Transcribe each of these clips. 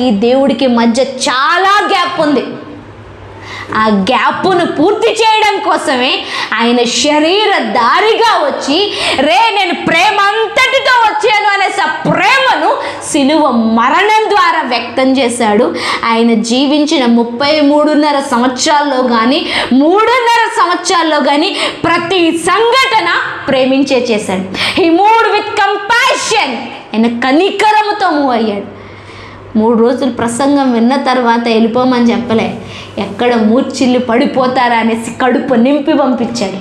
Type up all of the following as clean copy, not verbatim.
ఈ దేవుడికి మధ్య చాలా గ్యాప్ ఉంది. ఆ గ్యాప్ను పూర్తి చేయడం కోసమే ఆయన శరీరధారిగా వచ్చి నేను ప్రేమ అంతటితో వచ్చాను అనేసి ఆ ప్రేమను సిలువ మరణం ద్వారా వ్యక్తం చేశాడు. ఆయన జీవించిన 33.5 సంవత్సరాల్లో కానీ 3.5 సంవత్సరాల్లో కానీ ప్రతి సంఘటన ప్రేమించే చేశాడు. He moved with compassion. ఆయన కనికరముతో మూవ్ అయ్యాడు. 3 రోజులు ప్రసంగం విన్న తర్వాత వెళ్ళిపోమని చెప్పలే, ఎక్కడ మూర్చిల్లు పడిపోతారా అనేసి కడుపు నింపి పంపించాడు.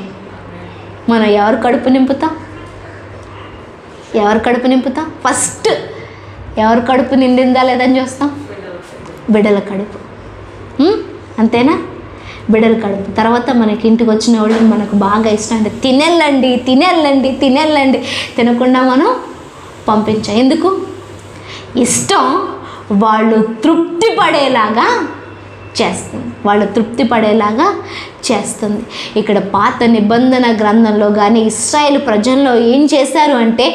మనం ఎవరు కడుపు నింపుతాం? ఫస్ట్ ఎవరు కడుపు నిండిందా లేదని చూస్తాం? బిడ్డల కడుపు. అంతేనా? బిడ్డల కడుపు. తర్వాత మనకి ఇంటికి వచ్చిన వాళ్ళు మనకు బాగా ఇష్టం అంటే తినెళ్ళండి తినకుండా మనం పంపించాం. ఎందుకు? ఇష్టం వాళ్ళు తృప్తి పడేలాగా చేస్తుంది. ఇక్కడ పాత నిబంధన గ్రంథంలో కానీ ఇశ్రాయేలు ప్రజల్లో ఏం చేశారు అంటే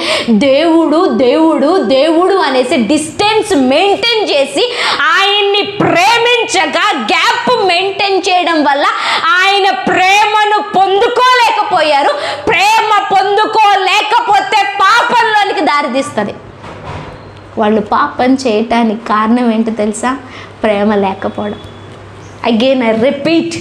దేవుడు అనేసి డిస్టెన్స్ మెయింటైన్ చేసి ఆయన్ని ప్రేమించగా గ్యాప్ మెయింటైన్ చేయడం వల్ల ఆయన ప్రేమను పొందుకోలేకపోయారు. ప్రేమ పొందుకోలేకపోతే పాపంలోనికి దారితీస్తుంది. వాళ్ళు పాపం చేయటానికి కారణం ఏంటో తెలుసా? ప్రేమ లేకపోవడం. Again I repeat,